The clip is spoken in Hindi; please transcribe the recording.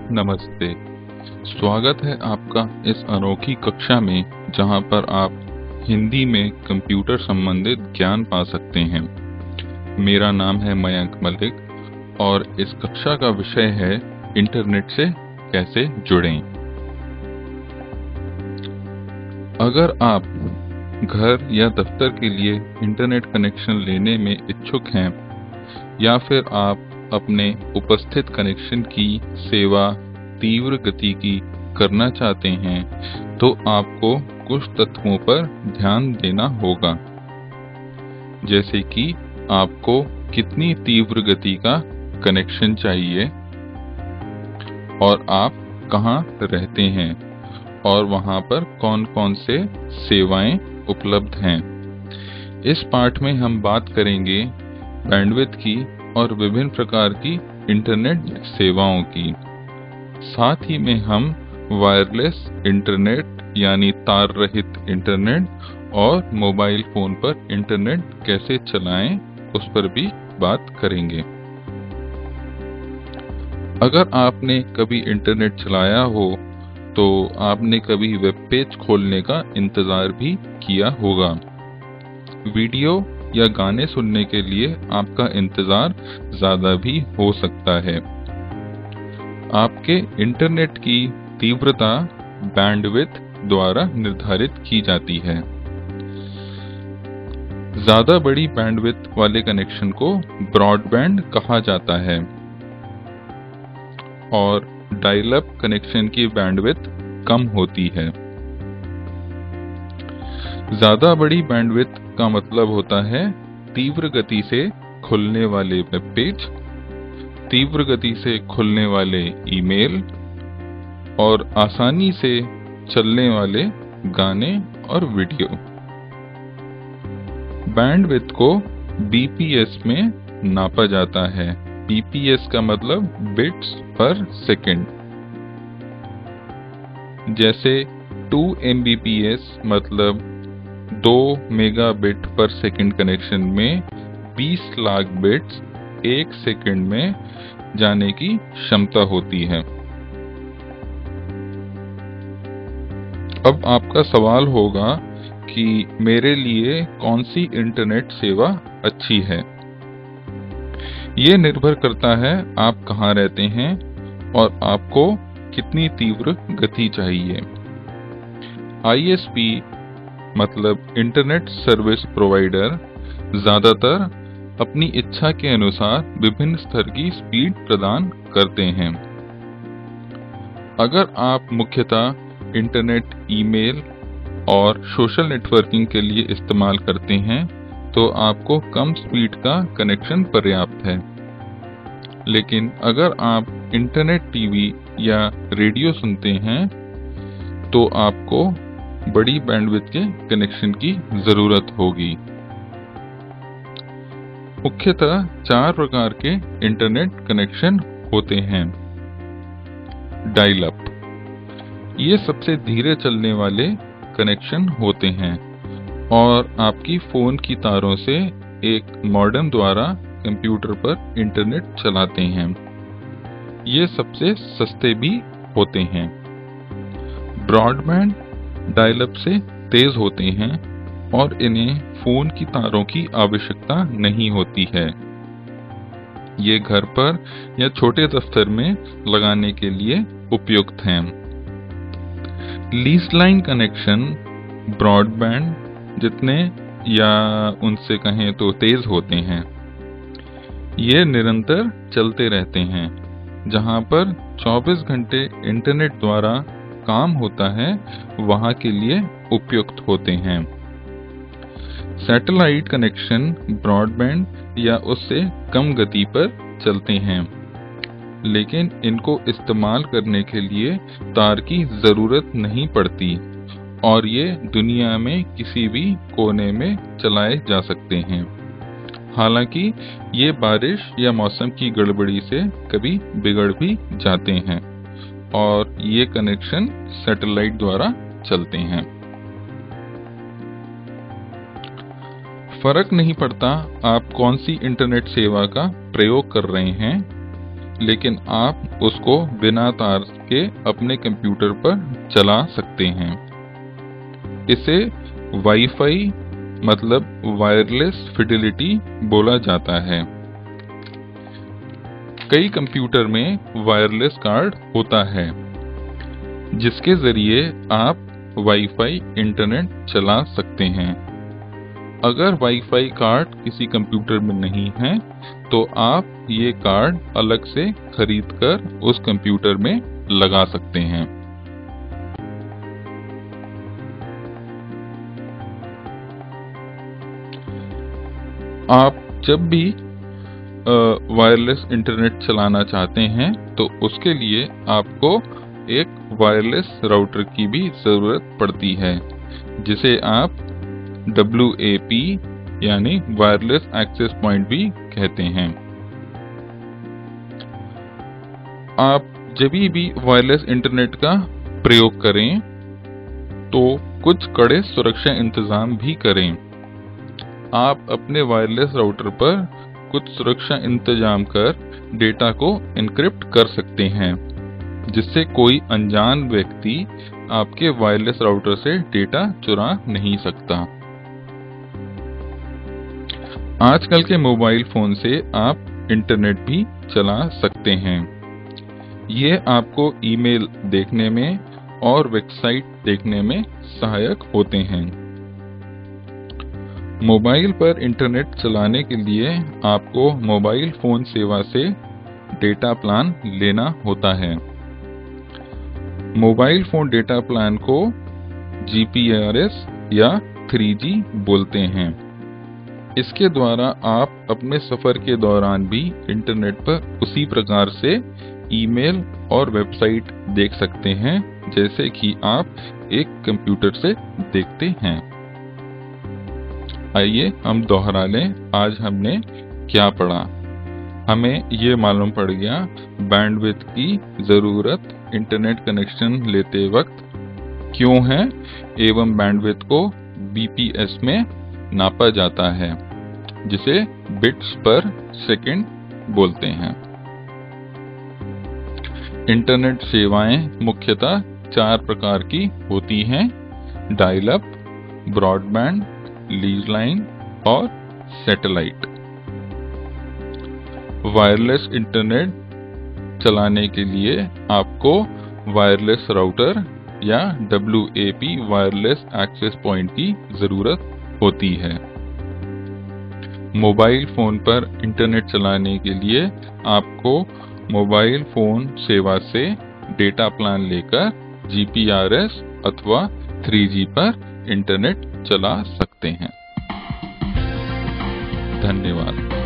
नमस्ते। स्वागत है आपका इस अनोखी कक्षा में जहां पर आप हिंदी में कंप्यूटर संबंधित ज्ञान पा सकते हैं। मेरा नाम है मयंक मलिक और इस कक्षा का विषय है इंटरनेट से कैसे जुड़ें। अगर आप घर या दफ्तर के लिए इंटरनेट कनेक्शन लेने में इच्छुक हैं या फिर आप अपने उपस्थित कनेक्शन की सेवा तीव्र गति की करना चाहते हैं तो आपको कुछ तत्वों पर ध्यान देना होगा, जैसे कि आपको कितनी तीव्र गति का कनेक्शन चाहिए और आप कहां रहते हैं और वहां पर कौन कौन से सेवाएं उपलब्ध हैं। इस पाठ में हम बात करेंगे बैंडविड्थ की और विभिन्न प्रकार की इंटरनेट सेवाओं की। साथ ही में हम वायरलेस इंटरनेट यानी तार रहित इंटरनेट और मोबाइल फोन पर इंटरनेट कैसे चलाएं उस पर भी बात करेंगे। अगर आपने कभी इंटरनेट चलाया हो तो आपने कभी वेब पेज खोलने का इंतजार भी किया होगा। वीडियो या गाने सुनने के लिए आपका इंतजार ज्यादा भी हो सकता है। आपके इंटरनेट की तीव्रता बैंडविड्थ द्वारा निर्धारित की जाती है। ज्यादा बड़ी बैंडविड्थ वाले कनेक्शन को ब्रॉडबैंड कहा जाता है और डायल अप कनेक्शन की बैंडविड्थ कम होती है। ज्यादा बड़ी बैंडविड्थ का मतलब होता है तीव्र गति से खुलने वाले वेब पेज, तीव्र गति से खुलने वाले ईमेल और आसानी से चलने वाले गाने और वीडियो। बैंडविड्थ को बीपीएस में नापा जाता है। बीपीएस का मतलब बिट्स पर सेकंड। जैसे 2 MBPS मतलब 2 मेगाबिट पर सेकंड कनेक्शन में 20 लाख बिट्स एक सेकंड में जाने की क्षमता होती है। अब आपका सवाल होगा कि मेरे लिए कौन सी इंटरनेट सेवा अच्छी है। ये निर्भर करता है आप कहाँ रहते हैं और आपको कितनी तीव्र गति चाहिए। ISP मतलब इंटरनेट सर्विस प्रोवाइडर ज्यादातर अपनी इच्छा के अनुसार विभिन्न स्तर की स्पीड प्रदान करते हैं। अगर आप मुख्यतः इंटरनेट, ईमेल और सोशल नेटवर्किंग के लिए इस्तेमाल करते हैं तो आपको कम स्पीड का कनेक्शन पर्याप्त है। लेकिन अगर आप इंटरनेट, टीवी या रेडियो सुनते हैं तो आपको बड़ी बैंडविड्थ के कनेक्शन की जरूरत होगी। मुख्यतः 4 प्रकार के इंटरनेट कनेक्शन होते हैं। डायल अप, ये सबसे धीरे चलने वाले कनेक्शन होते हैं और आपकी फोन की तारों से एक मॉडेम द्वारा कंप्यूटर पर इंटरनेट चलाते हैं। ये सबसे सस्ते भी होते हैं। ब्रॉडबैंड डायल अप से तेज होते हैं और इन्हें फोन की तारों की आवश्यकता नहीं होती है। ये घर पर या छोटे दफ्तर में लगाने के लिए उपयुक्त हैं। लीज लाइन कनेक्शन ब्रॉडबैंड जितने या उनसे कहें तो तेज होते हैं। ये निरंतर चलते रहते हैं। जहां पर 24 घंटे इंटरनेट द्वारा काम होता है वहां के लिए उपयुक्त होते हैं। सैटेलाइट कनेक्शन ब्रॉडबैंड या उससे कम गति पर चलते हैं, लेकिन इनको इस्तेमाल करने के लिए तार की जरूरत नहीं पड़ती और ये दुनिया में किसी भी कोने में चलाए जा सकते हैं। हालांकि ये बारिश या मौसम की गड़बड़ी से कभी बिगड़ भी जाते हैं और ये कनेक्शन सैटेलाइट द्वारा चलते हैं। फर्क नहीं पड़ता आप कौन सी इंटरनेट सेवा का प्रयोग कर रहे हैं, लेकिन आप उसको बिना तार के अपने कंप्यूटर पर चला सकते हैं। इसे वाईफाई मतलब वायरलेस फिडेलिटी बोला जाता है। कई कंप्यूटर में वायरलेस कार्ड होता है, जिसके जरिए आप वाईफाई इंटरनेट चला सकते हैं। अगर वाईफाई कार्ड किसी कंप्यूटर में नहीं है, तो आप ये कार्ड अलग से खरीदकर उस कंप्यूटर में लगा सकते हैं। आप जब भी वायरलेस इंटरनेट चलाना चाहते हैं, तो उसके लिए आपको एक वायरलेस राउटर की भी ज़रूरत पड़ती है, जिसे आप WAP यानी वायरलेस एक्सेस पॉइंट भी कहते हैं। आप जब भी वायरलेस इंटरनेट का प्रयोग करें, तो कुछ कड़े सुरक्षा इंतजाम भी करें। आप अपने वायरलेस राउटर पर कुछ सुरक्षा इंतजाम कर डेटा को एन्क्रिप्ट कर सकते हैं, जिससे कोई अनजान व्यक्ति आपके वायरलेस राउटर से डेटा चुरा नहीं सकता। आजकल के मोबाइल फोन से आप इंटरनेट भी चला सकते हैं। ये आपको ईमेल देखने में और वेबसाइट देखने में सहायक होते हैं। मोबाइल पर इंटरनेट चलाने के लिए आपको मोबाइल फोन सेवा से डेटा प्लान लेना होता है। मोबाइल फोन डेटा प्लान को GPRS या 3G बोलते हैं। इसके द्वारा आप अपने सफर के दौरान भी इंटरनेट पर उसी प्रकार से ईमेल और वेबसाइट देख सकते हैं, जैसे कि आप एक कंप्यूटर से देखते हैं। आइए हम दोहरा लें, आज हमने क्या पढ़ा। हमें ये मालूम पड़ गया बैंडविड्थ की ज़रूरत इंटरनेट कनेक्शन लेते वक्त क्यों है, एवं बैंडविड्थ को BPS में नापा जाता है, जिसे बिट्स पर सेकंड बोलते हैं। इंटरनेट सेवाएं मुख्यतः 4 प्रकार की होती हैं: dial up, broadband, lease line और सैटेलाइट। वायरलेस इंटरनेट चलाने के लिए आपको वायरलेस राउटर या WAP वायरलेस एक्सेस पॉइंट की ज़रूरत होती है। मोबाइल फ़ोन पर इंटरनेट चलाने के लिए आपको मोबाइल फ़ोन सेवा से डेटा प्लान लेकर GPRS अथवा 3G पर इंटरनेट चला सकते हैं। धन्यवाद।